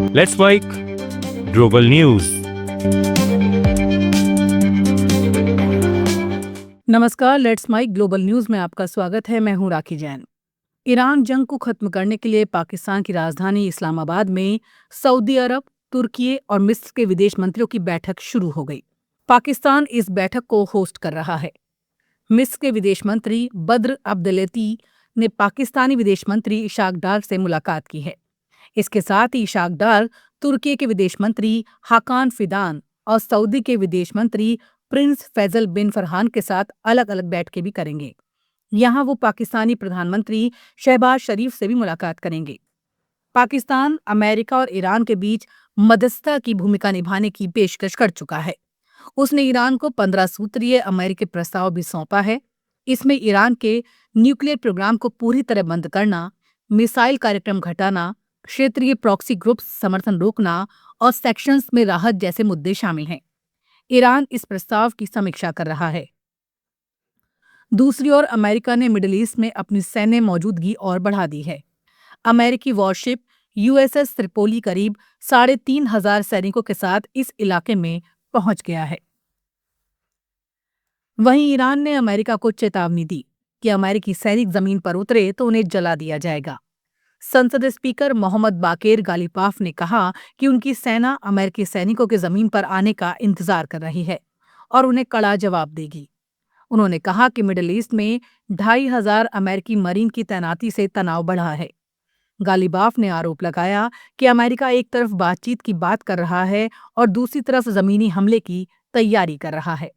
Let's bike global news. नमस्कार, let's mic global news में आपका स्वागत है। मैं हूं राखी जैन। ईरान जंग को खत्म करने के लिए पाकिस्तान की राजधानी इस्लामाबाद में सऊदी अरब, तुर्की और मिस्र के विदेश मंत्रियों की बैठक शुरू हो गई। पाकिस्तान इस बैठक को होस्ट कर रहा है। मिस्र के विदेश मंत्री बद्र अब्देलती ने पाकिस्तानी विदेश मंत्री इशाक डार से मुलाकात की है। इसके साथ ही इशाक डार तुर्की के विदेश मंत्री हाकान फिदान और सऊदी के विदेश मंत्री प्रिंस फैजल बिन फरहान के साथ अलग अलग बैठकें भी करेंगे। यहाँ वो पाकिस्तानी प्रधानमंत्री शहबाज शरीफ से भी मुलाकात करेंगे। पाकिस्तान अमेरिका और ईरान के बीच मध्यस्थता की भूमिका निभाने की पेशकश कर चुका है। उसने ईरान को 15 सूत्रीय अमेरिकी प्रस्ताव भी सौंपा है। इसमें ईरान के न्यूक्लियर प्रोग्राम को पूरी तरह बंद करना, मिसाइल कार्यक्रम घटाना, क्षेत्रीय प्रॉक्सी ग्रुप समर्थन रोकना और सेक्शंस में राहत जैसे मुद्दे शामिल हैं। ईरान इस प्रस्ताव की समीक्षा कर रहा है। दूसरी ओर अमेरिका ने मिडिल ईस्ट में अपनी सैन्य मौजूदगी और बढ़ा दी है। अमेरिकी वॉरशिप यूएसएस त्रिपोली करीब 3,500 सैनिकों के साथ इस इलाके में पहुंच गया है। वहीं ईरान ने अमेरिका को चेतावनी दी कि अमेरिकी सैनिक जमीन पर उतरे तो उन्हें जला दिया जाएगा। संसद स्पीकर मोहम्मद बाकेर गालिबाफ ने कहा कि उनकी सेना अमेरिकी सैनिकों के जमीन पर आने का इंतजार कर रही है और उन्हें कड़ा जवाब देगी। उन्होंने कहा कि मिडिल ईस्ट में 2,500 अमेरिकी मरीन की तैनाती से तनाव बढ़ा है। गालिबाफ ने आरोप लगाया कि अमेरिका एक तरफ बातचीत की बात कर रहा है और दूसरी तरफ जमीनी हमले की तैयारी कर रहा है।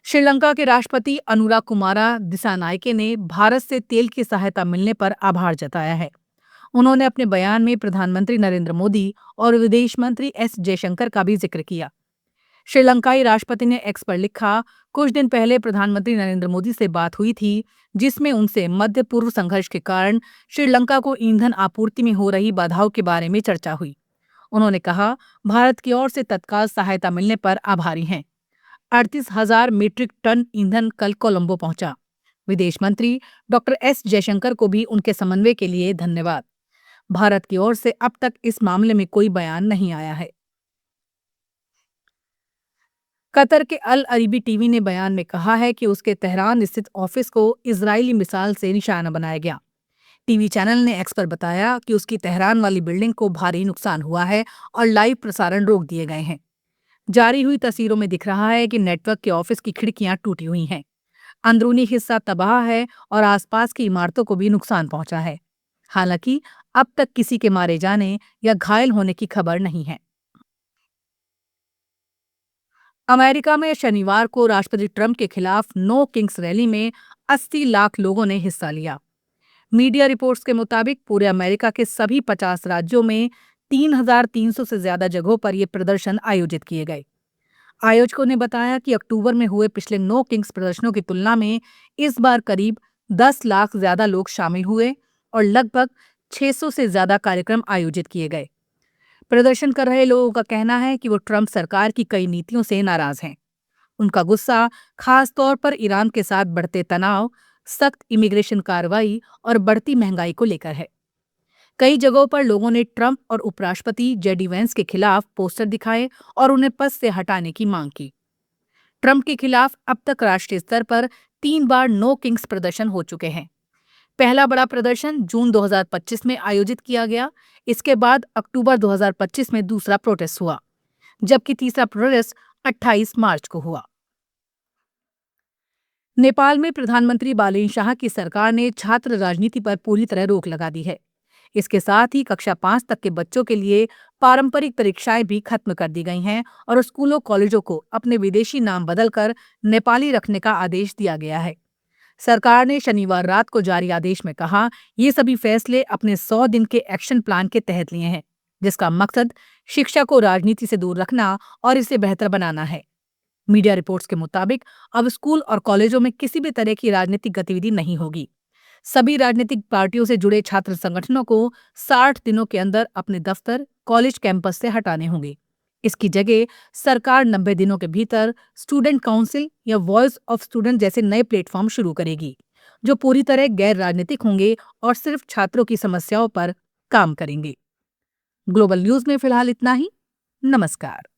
श्रीलंका के राष्ट्रपति अनुरा कुमारा दिसानायके ने भारत से तेल की सहायता मिलने पर आभार जताया है। उन्होंने अपने बयान में प्रधानमंत्री नरेंद्र मोदी और विदेश मंत्री एस जयशंकर का भी जिक्र किया। श्रीलंकाई राष्ट्रपति ने एक्स पर लिखा, कुछ दिन पहले प्रधानमंत्री नरेंद्र मोदी से बात हुई थी जिसमें उनसे मध्य पूर्व संघर्ष के कारण श्रीलंका को ईंधन आपूर्ति में हो रही बाधाओं के बारे में चर्चा हुई। उन्होंने कहा, भारत की ओर से तत्काल सहायता मिलने पर आभारी हैं। 38,000 मीट्रिक टन ईंधन कल कोलंबो पहुंचा। विदेश मंत्री डॉक्टर एस जयशंकर को भी उनके समन्वय के लिए धन्यवाद। भारत की ओर से अब तक इस मामले में कोई बयान नहीं आया है। कतर के अल अरबी टीवी ने बयान में कहा है कि उसके तेहरान स्थित ऑफिस को इजरायली मिसाइल से निशाना बनाया गया। टीवी चैनल ने एक्स पर बताया कि उसकी तेहरान वाली बिल्डिंग को भारी नुकसान हुआ है और लाइव प्रसारण रोक दिए गए हैं। जारी हुई तस्वीरों में दिख रहा है कि नेटवर्क के ऑफिस की खिड़कियां टूटी हुई हैं। अंदरूनी हिस्सा तबाह है और आसपास की इमारतों को भी नुकसान पहुंचा है। हालांकि अब तक किसी के मारे जाने या घायल होने की खबर नहीं है। अमेरिका में शनिवार को राष्ट्रपति ट्रंप के खिलाफ नो किंग्स रैली में 80 लाख लोगों ने हिस्सा लिया। मीडिया रिपोर्ट्स के मुताबिक पूरे अमेरिका के सभी 50 राज्यों में 3,300 से ज्यादा जगहों पर ये प्रदर्शन आयोजित किए गए। आयोजकों ने बताया कि अक्टूबर में हुए पिछले नो किंग्स प्रदर्शनों की तुलना में इस बार करीब 10 लाख ज्यादा लोग शामिल हुए और लगभग 600 से ज्यादा कार्यक्रम आयोजित किए गए। प्रदर्शन कर रहे लोगों का कहना है कि वो ट्रंप सरकार की कई नीतियों से नाराज हैं। उनका गुस्सा खास तौर पर ईरान के साथ बढ़ते तनाव, सख्त इमिग्रेशन कार्रवाई और बढ़ती महंगाई को लेकर है। कई जगहों पर लोगों ने ट्रंप और उपराष्ट्रपति जेडी वेंस के खिलाफ पोस्टर दिखाए और उन्हें पद से हटाने की मांग की। ट्रंप के खिलाफ अब तक राष्ट्रीय स्तर पर 3 बार नो किंग्स प्रदर्शन हो चुके हैं। पहला बड़ा प्रदर्शन जून 2025 में आयोजित किया गया। इसके बाद अक्टूबर 2025 में दूसरा प्रोटेस्ट हुआ, जबकि तीसरा प्रोटेस्ट 28 मार्च को हुआ। नेपाल में प्रधानमंत्री बालेन शाह की सरकार ने छात्र राजनीति पर पूरी तरह रोक लगा दी है। इसके साथ ही कक्षा 5 तक के बच्चों के लिए पारंपरिक परीक्षाएं भी खत्म कर दी गई हैं और स्कूलों कॉलेजों को अपने विदेशी नाम बदलकर नेपाली रखने का आदेश दिया गया है। सरकार ने शनिवार रात को जारी आदेश में कहा, ये सभी फैसले अपने 100 दिन के एक्शन प्लान के तहत लिए हैं, जिसका मकसद शिक्षा को राजनीति से दूर रखना और इसे बेहतर बनाना है। मीडिया रिपोर्ट्स के मुताबिक अब स्कूल और कॉलेजों में किसी भी तरह की राजनीतिक गतिविधि नहीं होगी। सभी राजनीतिक पार्टियों से जुड़े छात्र संगठनों को 60 दिनों के अंदर अपने दफ्तर, कॉलेज कैंपस से हटाने होंगे। इसकी जगह सरकार 90 दिनों के भीतर स्टूडेंट काउंसिल या वॉइस ऑफ स्टूडेंट जैसे नए प्लेटफॉर्म शुरू करेगी, जो पूरी तरह गैर राजनीतिक होंगे और सिर्फ छात्रों की समस्याओं पर काम करेंगे। ग्लोबल न्यूज में फिलहाल इतना ही। नमस्कार।